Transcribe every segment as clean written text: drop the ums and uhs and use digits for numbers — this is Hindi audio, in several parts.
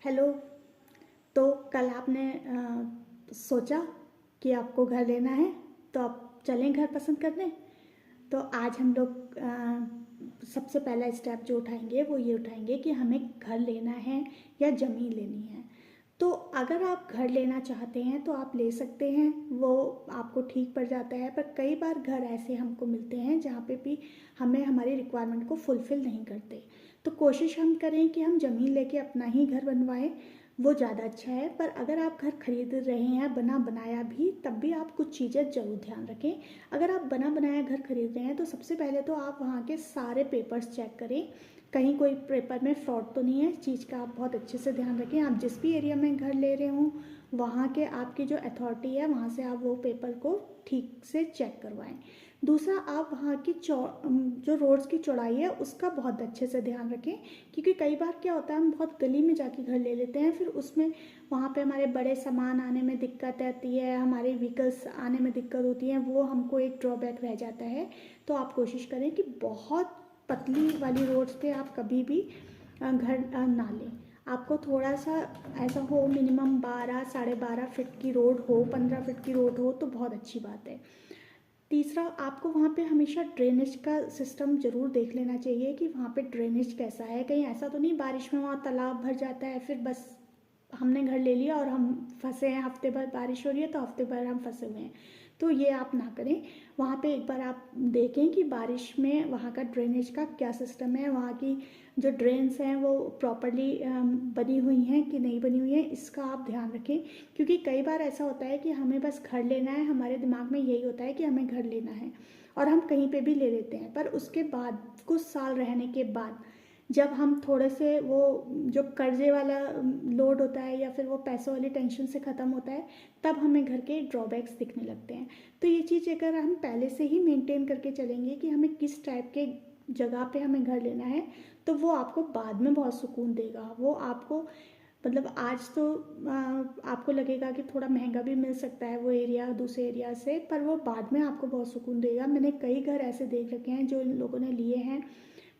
हेलो। तो कल आपने सोचा कि आपको घर लेना है, तो आप चलें घर पसंद करने। तो आज हम लोग सबसे पहला स्टेप जो उठाएंगे वो ये उठाएंगे कि हमें घर लेना है या ज़मीन लेनी है। तो अगर आप घर लेना चाहते हैं तो आप ले सकते हैं, वो आपको ठीक पड़ जाता है। पर कई बार घर ऐसे हमको मिलते हैं जहाँ पे भी हमें हमारी रिक्वायरमेंट को फुलफ़िल नहीं करते। तो कोशिश हम करें कि हम ज़मीन लेके अपना ही घर बनवाएं, वो ज़्यादा अच्छा है। पर अगर आप घर खरीद रहे हैं बना बनाया भी, तब भी आप कुछ चीज़ें ज़रूर ध्यान रखें। अगर आप बना बनाया घर खरीद रहे हैं तो सबसे पहले तो आप वहाँ के सारे पेपर्स चेक करें, कहीं कोई पेपर में फ्रॉड तो नहीं है। इस चीज़ का आप बहुत अच्छे से ध्यान रखें। आप जिस भी एरिया में घर ले रहे हों, वहाँ के आपकी जो अथॉरिटी है वहाँ से आप वो पेपर को ठीक से चेक करवाएं। दूसरा, आप वहाँ की जो रोड्स की चौड़ाई है उसका बहुत अच्छे से ध्यान रखें, क्योंकि कई बार क्या होता है हम बहुत गली में जाके घर ले लेते हैं, फिर उसमें वहाँ पे हमारे बड़े सामान आने में दिक्कत आती है, हमारे व्हीकल्स आने में दिक्कत होती है, वो हमको एक ड्रॉबैक रह जाता है। तो आप कोशिश करें कि बहुत पतली वाली रोड्स पे आप कभी भी घर ना लें। आपको थोड़ा सा ऐसा हो, मिनिमम 12-12.5 फीट की रोड हो, 15 फीट की रोड हो तो बहुत अच्छी बात है। तीसरा, आपको वहाँ पे हमेशा ड्रेनेज का सिस्टम ज़रूर देख लेना चाहिए कि वहाँ पे ड्रेनेज कैसा है। कहीं ऐसा तो नहीं बारिश में वहाँ तालाब भर जाता है, फिर बस हमने घर ले लिया और हम फंसे हैं, हफ्ते भर बारिश हो रही है तो हफ्ते भर हम फंसे हुए हैं। तो ये आप ना करें। वहाँ पे एक बार आप देखें कि बारिश में वहाँ का ड्रेनेज का क्या सिस्टम है, वहाँ की जो ड्रेन्स हैं वो प्रॉपरली बनी हुई हैं कि नहीं बनी हुई हैं, इसका आप ध्यान रखें। क्योंकि कई बार ऐसा होता है कि हमें बस घर लेना है, हमारे दिमाग में यही होता है कि हमें घर लेना है और हम कहीं पे भी ले लेते हैं। पर उसके बाद कुछ साल रहने के बाद जब हम थोड़े से वो जो कर्जे वाला लोड होता है या फिर वो पैसों वाली टेंशन से ख़त्म होता है, तब हमें घर के ड्रॉबैक्स दिखने लगते हैं। तो ये चीज़ अगर हम पहले से ही मेंटेन करके चलेंगे कि हमें किस टाइप के जगह पे हमें घर लेना है, तो वो आपको बाद में बहुत सुकून देगा। वो आपको मतलब आज तो आपको लगेगा कि थोड़ा महंगा भी मिल सकता है वो एरिया दूसरे एरिया से, पर वो बाद में आपको बहुत सुकून देगा। मैंने कई घर ऐसे देख रखे हैं जो इन लोगों ने लिए हैं,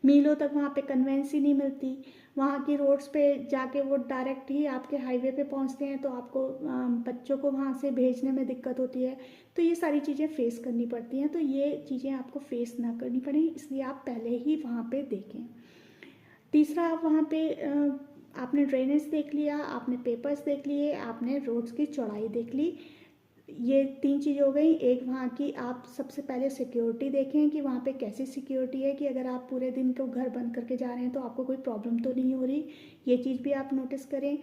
मीलों तक वहाँ पे कन्वेंस ही नहीं मिलती। वहाँ की रोड्स पे जाके वो डायरेक्ट ही आपके हाईवे पे पहुँचते हैं, तो आपको बच्चों को वहाँ से भेजने में दिक्कत होती है। तो ये सारी चीज़ें फेस करनी पड़ती हैं। तो ये चीज़ें आपको फेस ना करनी पड़े, इसलिए आप पहले ही वहाँ पे देखें। तीसरा, आप वहाँ पे आपने ड्रेनेज देख लिया, आपने पेपर्स देख लिए, आपने रोड्स की चौड़ाई देख ली। ये 3 चीज़ें हो गई। एक, वहाँ की आप सबसे पहले सिक्योरिटी देखें कि वहाँ पे कैसी सिक्योरिटी है, कि अगर आप पूरे दिन को घर बंद करके जा रहे हैं तो आपको कोई प्रॉब्लम तो नहीं हो रही, ये चीज़ भी आप नोटिस करें।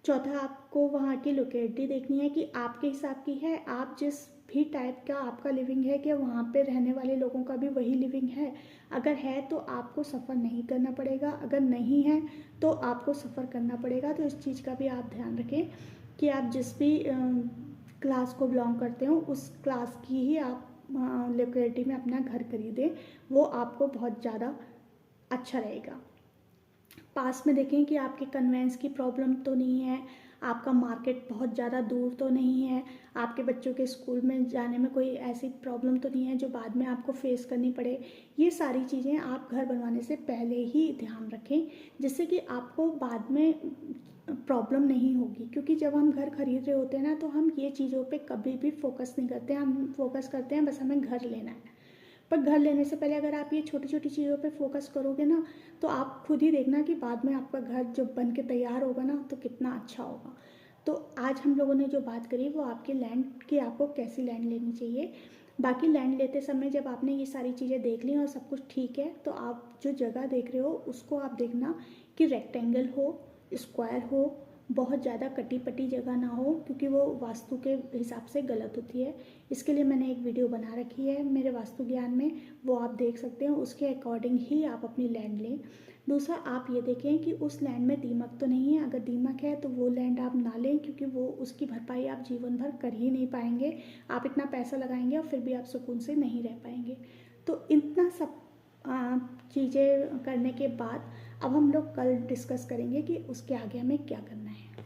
चौथा, आपको वहाँ की लोकेलिटी देखनी है कि आपके हिसाब की है, आप जिस भी टाइप का आपका लिविंग है कि वहाँ पे रहने वाले लोगों का भी वही लिविंग है। अगर है तो आपको सफ़र नहीं करना पड़ेगा, अगर नहीं है तो आपको सफ़र करना पड़ेगा। तो इस चीज़ का भी आप ध्यान रखें कि आप जिस भी क्लास को बिलोंग करते हो उस क्लास की ही आप लोकेलिटी में अपना घर खरीदें, वो आपको बहुत ज़्यादा अच्छा रहेगा। पास में देखें कि आपके कन्वेंस की प्रॉब्लम तो नहीं है, आपका मार्केट बहुत ज़्यादा दूर तो नहीं है, आपके बच्चों के स्कूल में जाने में कोई ऐसी प्रॉब्लम तो नहीं है जो बाद में आपको फेस करनी पड़े। ये सारी चीज़ें आप घर बनवाने से पहले ही ध्यान रखें, जिससे कि आपको बाद में प्रॉब्लम नहीं होगी। क्योंकि जब हम घर खरीद रहे होते हैं ना, तो हम ये चीज़ों पे कभी भी फोकस नहीं करते हैं, हम फोकस करते हैं बस हमें घर लेना है। पर घर लेने से पहले अगर आप ये छोटी छोटी चीज़ों पे फोकस करोगे ना, तो आप खुद ही देखना कि बाद में आपका घर जब बन के तैयार होगा ना तो कितना अच्छा होगा। तो आज हम लोगों ने जो बात करी वो आपकी लैंड की, आपको कैसी लैंड लेनी चाहिए। बाकी लैंड लेते समय जब आपने ये सारी चीज़ें देख ली और सब कुछ ठीक है, तो आप जो जगह देख रहे हो उसको आप देखना कि रेक्टेंगल हो, स्क्वायर हो, बहुत ज़्यादा कटी पटी जगह ना हो, क्योंकि वो वास्तु के हिसाब से गलत होती है। इसके लिए मैंने एक वीडियो बना रखी है मेरे वास्तु ज्ञान में, वो आप देख सकते हैं, उसके अकॉर्डिंग ही आप अपनी लैंड लें। दूसरा, आप ये देखें कि उस लैंड में दीमक तो नहीं है, अगर दीमक है तो वो लैंड आप ना लें, क्योंकि वो उसकी भरपाई आप जीवन भर कर ही नहीं पाएंगे। आप इतना पैसा लगाएंगे और फिर भी आप सुकून से नहीं रह पाएंगे। तो इतना सब चीज़ें करने के बाद अब हम लोग कल डिस्कस करेंगे कि उसके आगे हमें क्या करना है।